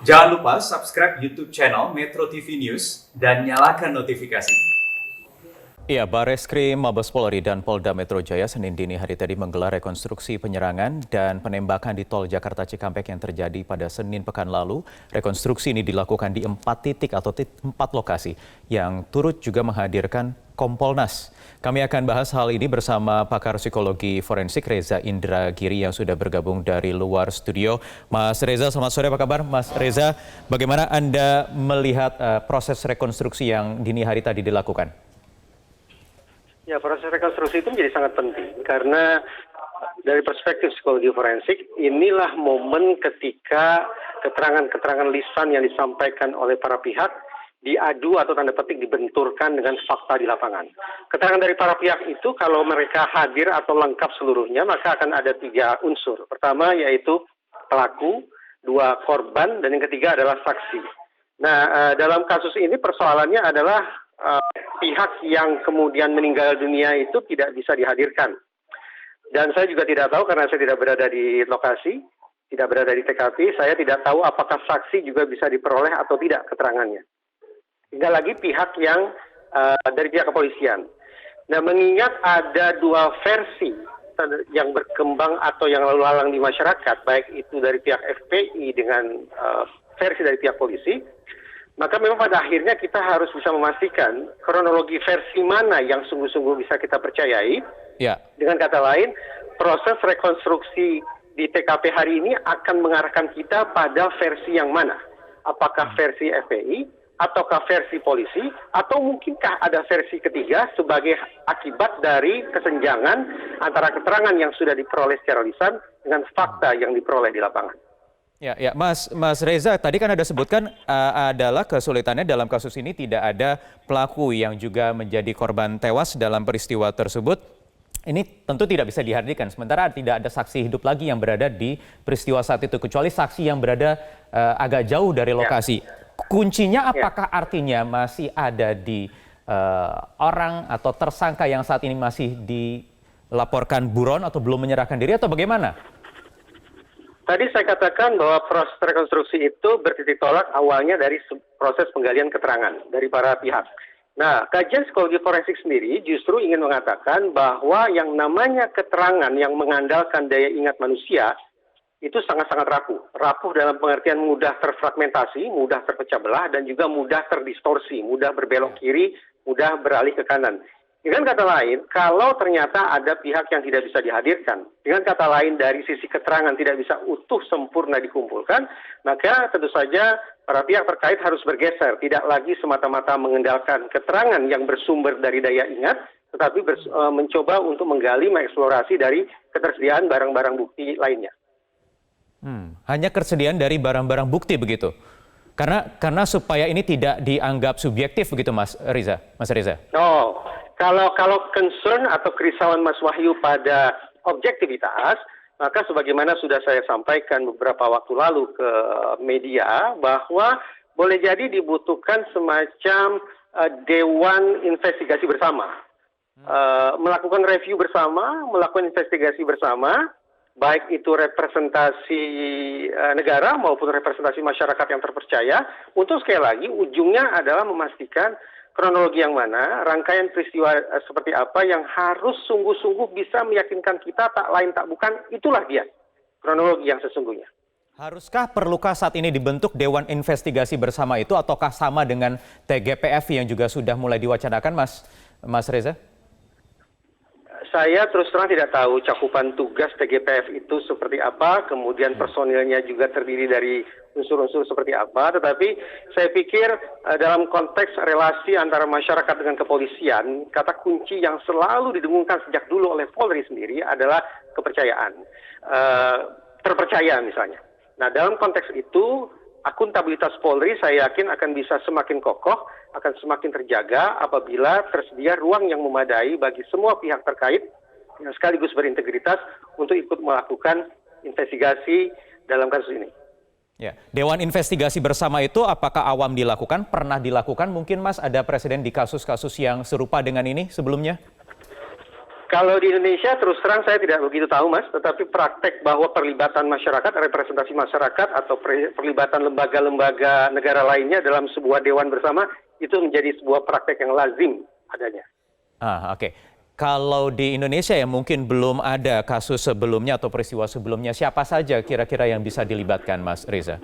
Jangan lupa subscribe YouTube channel Metro TV News dan nyalakan notifikasi. Ya, Bareskrim Mabes Polri dan Polda Metro Jaya Senin dini hari tadi menggelar rekonstruksi penyerangan dan penembakan di Tol Jakarta Cikampek yang terjadi pada Senin pekan lalu. Rekonstruksi ini dilakukan di 4 titik atau 4 lokasi yang turut juga menghadirkan Kompolnas. Kami akan bahas hal ini bersama pakar psikologi forensik Reza Indragiri yang sudah bergabung dari luar studio. Mas Reza, selamat sore, apa kabar? Mas Reza, bagaimana Anda melihat proses rekonstruksi yang dini hari tadi dilakukan? Ya, proses rekonstruksi itu menjadi sangat penting karena dari perspektif psikologi forensik, inilah momen ketika keterangan-keterangan lisan yang disampaikan oleh para pihak diadu atau tanda petik dibenturkan dengan fakta di lapangan. Keterangan dari para pihak itu kalau mereka hadir atau lengkap seluruhnya, maka akan ada 3 unsur. Pertama yaitu pelaku, 2 korban, dan yang ketiga adalah saksi. Nah, dalam kasus ini persoalannya adalah pihak yang kemudian meninggal dunia itu tidak bisa dihadirkan. Dan saya juga tidak tahu karena saya tidak berada di lokasi, tidak berada di TKP, saya tidak tahu apakah saksi juga bisa diperoleh atau tidak keterangannya. Tinggal lagi pihak yang dari pihak kepolisian. Nah, mengingat ada 2 versi yang berkembang atau yang lalu lalang di masyarakat, baik itu dari pihak FPI dengan versi dari pihak polisi, maka memang pada akhirnya kita harus bisa memastikan kronologi versi mana yang sungguh-sungguh bisa kita percayai. Ya. Dengan kata lain, proses rekonstruksi di TKP hari ini akan mengarahkan kita pada versi yang mana? Apakah versi FPI, ataukah versi polisi, atau mungkinkah ada versi ketiga sebagai akibat dari kesenjangan antara keterangan yang sudah diperoleh secara lisan dengan fakta yang diperoleh di lapangan. Ya, Mas Reza, tadi kan ada sebutkan adalah kesulitannya dalam kasus ini tidak ada pelaku yang juga menjadi korban tewas dalam peristiwa tersebut. Ini tentu tidak bisa dihadirkan, sementara tidak ada saksi hidup lagi yang berada di peristiwa saat itu, kecuali saksi yang berada agak jauh dari lokasi. Kuncinya apakah artinya masih ada di orang atau tersangka yang saat ini masih dilaporkan buron atau belum menyerahkan diri atau bagaimana? Tadi saya katakan bahwa proses rekonstruksi itu bertitik tolak awalnya dari proses penggalian keterangan dari para pihak. Nah, kajian psikologi forensik sendiri justru ingin mengatakan bahwa yang namanya keterangan yang mengandalkan daya ingat manusia itu sangat-sangat rapuh. Rapuh dalam pengertian mudah terfragmentasi, mudah terpecah belah, dan juga mudah terdistorsi, mudah berbelok kiri, mudah beralih ke kanan. Dengan kata lain, kalau ternyata ada pihak yang tidak bisa dihadirkan, dengan kata lain dari sisi keterangan tidak bisa utuh sempurna dikumpulkan, maka tentu saja para pihak terkait harus bergeser, tidak lagi semata-mata mengandalkan keterangan yang bersumber dari daya ingat, tetapi mencoba untuk menggali, mengeksplorasi dari ketersediaan barang-barang bukti lainnya. Hanya ketersediaan dari barang-barang bukti begitu? Karena supaya ini tidak dianggap subjektif begitu, Mas Reza? Oh, kalau concern atau kerisauan Mas Wahyu pada objektivitas, maka sebagaimana sudah saya sampaikan beberapa waktu lalu ke media, bahwa boleh jadi dibutuhkan semacam dewan investigasi bersama. Melakukan review bersama, melakukan investigasi bersama, baik itu representasi negara maupun representasi masyarakat yang terpercaya, untuk sekali lagi ujungnya adalah memastikan kronologi yang mana, rangkaian peristiwa seperti apa yang harus sungguh-sungguh bisa meyakinkan kita tak lain tak bukan, itulah dia kronologi yang sesungguhnya. Perlukah saat ini dibentuk Dewan Investigasi Bersama itu ataukah sama dengan TGPF yang juga sudah mulai diwacanakan, Mas Reza? Saya terus terang tidak tahu cakupan tugas TGPF itu seperti apa, kemudian personilnya juga terdiri dari unsur-unsur seperti apa, tetapi saya pikir dalam konteks relasi antara masyarakat dengan kepolisian, kata kunci yang selalu didengungkan sejak dulu oleh Polri sendiri adalah kepercayaan, terpercaya misalnya. Nah, dalam konteks itu, akuntabilitas Polri saya yakin akan bisa semakin kokoh, akan semakin terjaga apabila tersedia ruang yang memadai bagi semua pihak terkait yang sekaligus berintegritas untuk ikut melakukan investigasi dalam kasus ini. Ya, Dewan Investigasi Bersama itu apakah awam dilakukan? Pernah dilakukan mungkin, Mas? Ada presiden di kasus-kasus yang serupa dengan ini sebelumnya? Kalau di Indonesia terus terang saya tidak begitu tahu Mas, tetapi praktek bahwa perlibatan masyarakat, representasi masyarakat atau perlibatan lembaga-lembaga negara lainnya dalam sebuah dewan bersama itu menjadi sebuah praktek yang lazim adanya. Oke. Kalau di Indonesia ya mungkin belum ada kasus sebelumnya atau peristiwa sebelumnya, siapa saja kira-kira yang bisa dilibatkan, Mas Reza?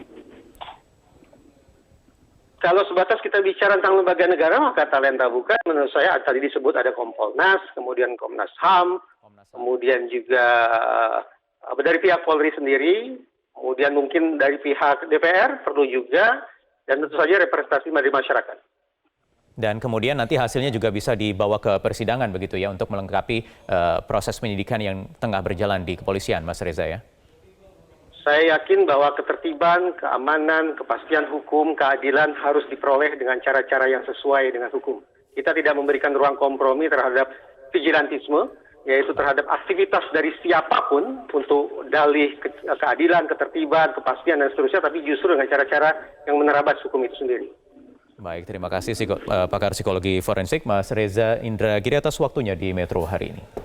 Kalau sebatas kita bicara tentang lembaga negara, maka talenta bukan menurut saya tadi disebut ada Kompolnas, kemudian Komnas HAM, kemudian juga dari pihak Polri sendiri, kemudian mungkin dari pihak DPR perlu juga, dan tentu saja representasi dari masyarakat. Dan kemudian nanti hasilnya juga bisa dibawa ke persidangan begitu ya untuk melengkapi proses penyidikan yang tengah berjalan di kepolisian, Mas Reza ya? Saya yakin bahwa ketertiban, keamanan, kepastian hukum, keadilan harus diperoleh dengan cara-cara yang sesuai dengan hukum. Kita tidak memberikan ruang kompromi terhadap vigilantisme, yaitu terhadap aktivitas dari siapapun untuk dalih keadilan, ketertiban, kepastian, dan seterusnya, tapi justru dengan cara-cara yang menerabas hukum itu sendiri. Baik, terima kasih pakar psikologi forensik Mas Reza Indragiri atas waktunya di Metro hari ini.